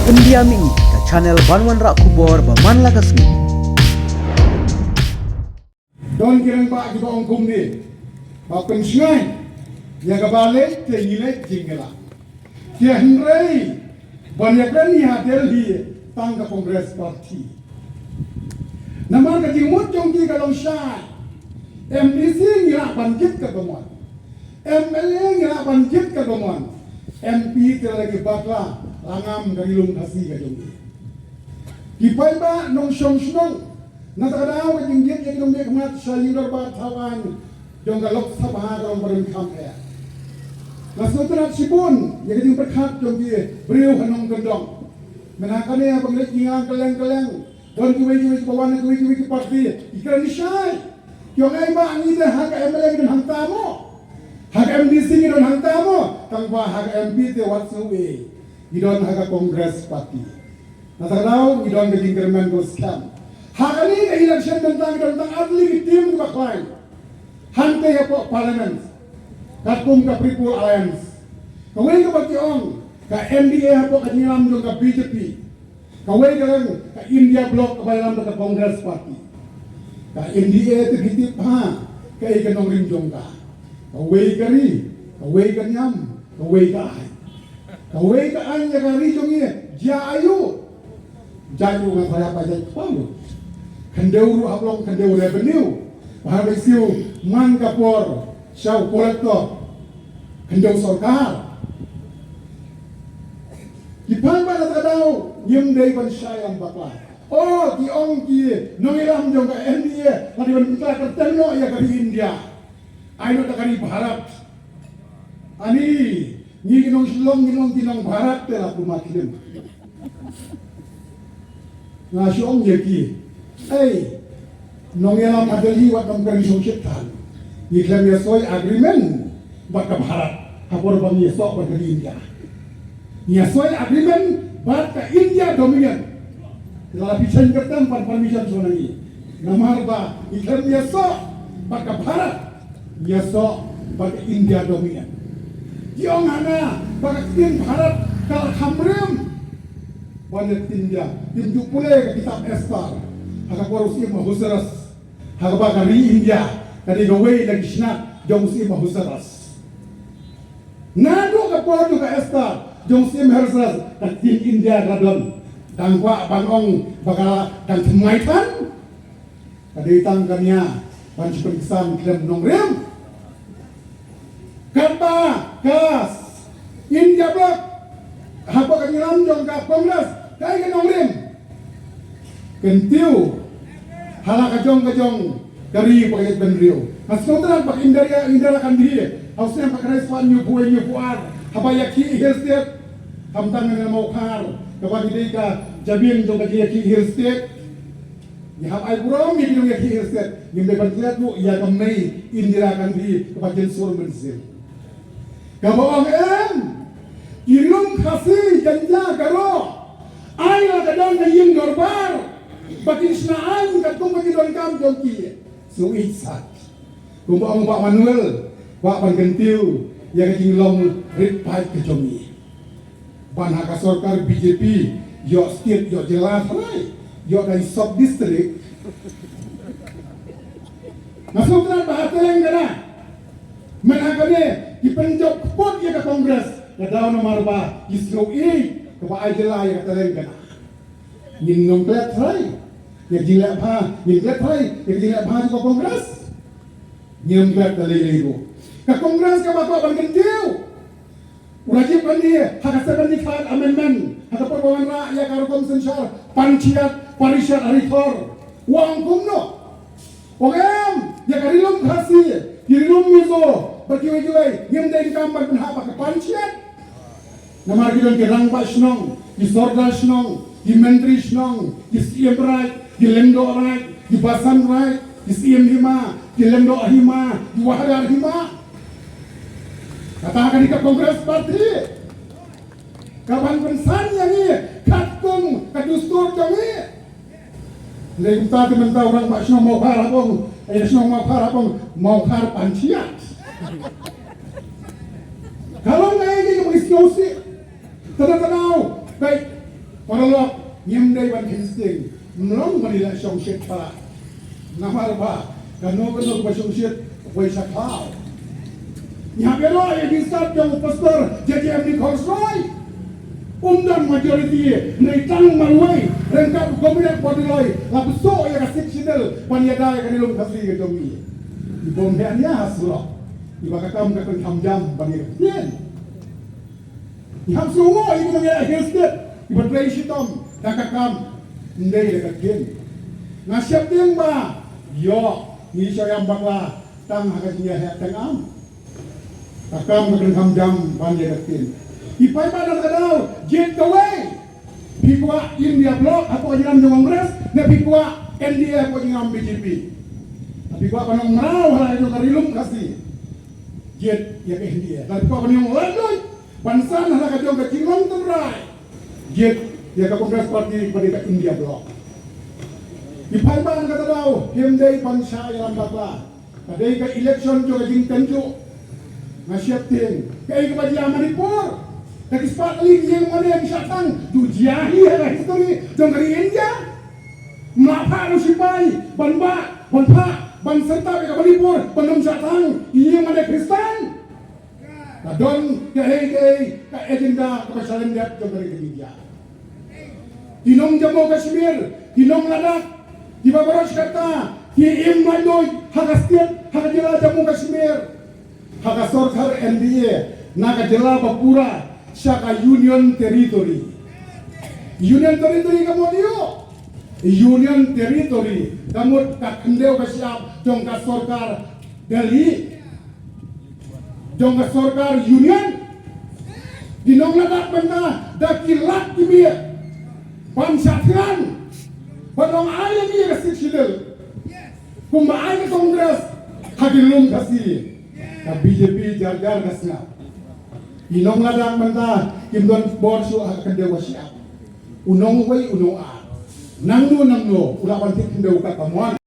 Pendiami ke channel Banwan Rak Kubor Baman Lagasmi. Don kirang pak kita ongkum ni, pak pensiun, ya kebalik tinggilah jingla. Dia henry banyak ni hadir di tangga Kongres Parti. Nama kejimut jongki kalau syai, MDC ngira banjit ke temuan, MLA ngira banjit ke temuan, MP terlagi bakla langam karilung kasih ke jongki. Kipai ba nong syong Natakadaw ka jinggit yung nung mat sa yudar ba tawan yung galok sa baha kalong barang kampaya. Nasutunat sipun yung berkat yung beriw hanong gendong. Menaka niya paglit ingang kaleng-kaleng. Don kiwi-kiwi kawan kiwi-kiwi parti. Ikran ni syay. Yung ay ba ang ida haka MLA ng hangta mo. Haka MDC ng hangta mo. Tangwa haka MP te watsuwi. Idon haka Kongres Parti. Natakadaw idon kajing kermen ko scam. Hakani ka election tentang atli tim baklain. Hante ya po parliament. Katkum ka People Alliance. Kawai ka bationg ka NDA po kanyilam yung ka BJP. Kawai ka lang ka India Bloc kabaylam ka Congress Party. Ka NDA tigitip ha ka ikanong rinjong ka. Kawai ka ri, kawai ka nyam, kawai ka ay. Kawai ka ay niya ka rinjong niya, jayo. Jayo nga kaya pa dyan palo. Kandeu aplong kandeu revenue, bahwa siu man kapor, siau kolektor, kandeu sorkar. Kipan ba natadaw yung day ban siya ang bakla. Oh, ki ong ki nongilam yung ka NDA, pati ban kita kerteno ya kari India, ayo ta kari Bharat. Ani ni ginong silong ginong tinong Bharat tela pumakilim. Ngasyong yaki. Hey, nongelam adali wat kamkari sosial. Iklam ya soy agreement bat ka Bharat. Hapor bang ya sok bat ka India. Ya soy agreement bat ka India dominant. Kalau pisan kertam pan permission sonangi. Namar ba iklam ya sok bat ka Bharat. Ya sok bat ka India dominant. Diong ana bat tim Bharat kal khamrem. Banyak India tim jupule ka kitab Estar. Haka korusi mahusaras, haka bakari India, kadi gawai lagi snap, jom si mahusaras. Nado ka porto ka esta, jom si mahusaras, katin India radon, tangwa bangong bakal kan semaitan, kadi tang kanya, panjupengsan klem nongrem, kata kas India Bloc, hapa kanyiram jom ka Kongres, kaya nongrem, kentiu. Hala kajong dari pakai benrio. Asnotan pak indara kan dia. Hausnya pak reswan nyubuan. Habaya ki hirstet. Hamtang na mau kar. Kawan ka jabin jong ka ki hirstet. Ni hab ai burong ni ki hirstet. Ni be bantlet lu ya kamnai indira kan dia kebagian sur mensil. Kabawang Irung kasih janja karo. Ai la kadang kayin gorbar. Bakin senaan kat kung bagi don kam jongki suit sat kung baong Pak Manuel Pak Pangentiu yang kajing long red pipe ke jomi ban haka sorkar BJP yo state yo jelas rai yo dari sub district masuk na bahateleng kana menakane dipenjok pot ya ke Kongres kadaw nomor ba isro ke ba ajela ya kateleng kana nginong klet rai yang jilap ha, yang jilap ha ke Kongres, nyembet dalai itu. Ke Kongres ke bapak bergentiu, wajib dia, hak sebenarnya amendment, hak perbawahan rakyat karukom sensor, panciat, parisat haritor, uang kumno, ogem, ya karilum kasih, kirilum miso, berkiwai-kiwai, nyemdain kamar penhapa ke panciat, nama kita kerang pak senong, di sorga senong, di menteri senong, di CM right. Di Lendo right, di Basan right, di CM Hima, di Lendo Hima, di Wahadar Hima. Katakan di Kongres Parti. Kapan pensannya ni, katung, kadustur kami. Lagi tadi mentah orang Pak Senong mau parapong, Senong mau parapong, mau par panciat. Kalau nggak ini diskusi, tenang, baik day ban insting mlong manila song shit para namar ba kano ba song shit boy sa kao nya pero ay start yung pastor JJM ni Korsroy umdan majority nei tang malway rengkap gominak podiloy lapso ya ka sectional paniada ka nilong kasri ka domi ibom hanya haslo ibakakam ka kan jam paniada yen Iham sungo ibu nang against it. Ibu try sitom nakakam ndai dekat gen. Nasiap tiang ba? Yo, ni yang bakla tang hagajnya ha tang am. Takam kan jam ban dekat gen. Ipai ba nang kadau jet away. Pikwa India block atau jalan Congress, ne pikwa NDA ko ngam BJP. Tapi ko kanong maraw hala ito karilum kasi. Jet ya ke India. Tapi ko kanong landoy Bansan hala ka jong ka Chinglong Tengrai. Jet ya ka Kongres Parti pada India Block. Di Paiban kata daw, himday bansa yang bakla. Kadai ka election jo ka jing tenjo. Nasiap ting, kai ka baji Manipur. Taki spat ling yang mana yang syatang tu jahi hala history jong dari India. Mapa lu sipai, banba, banpa, banserta ka Manipur, bandom syatang, yang mana Kristen. Kadon ka agenda kebesaran dia dari India. Tinong Jammu Kashmir, tinong Ladakh, di Babaros kata, di Imlandoy, hagastiat, hagajela Jammu Kashmir, hagasor NDA, nakajela Bapura, syaka Union Territory. Union Territory kamu dia, Union Territory, kamu tak kendeu kasiap, jong kasorkar Delhi. Jong ka sorkar union dinong ladak benda dakilat kibia pansatran panong ayam iya kasih sidel kumbaay ka kongres hagilum kasih ka BJP jar-jar kasna dinong ladak benda kimdon borsu hakadewa siap unong way unong a nangno ula pantik kendew ka kamuan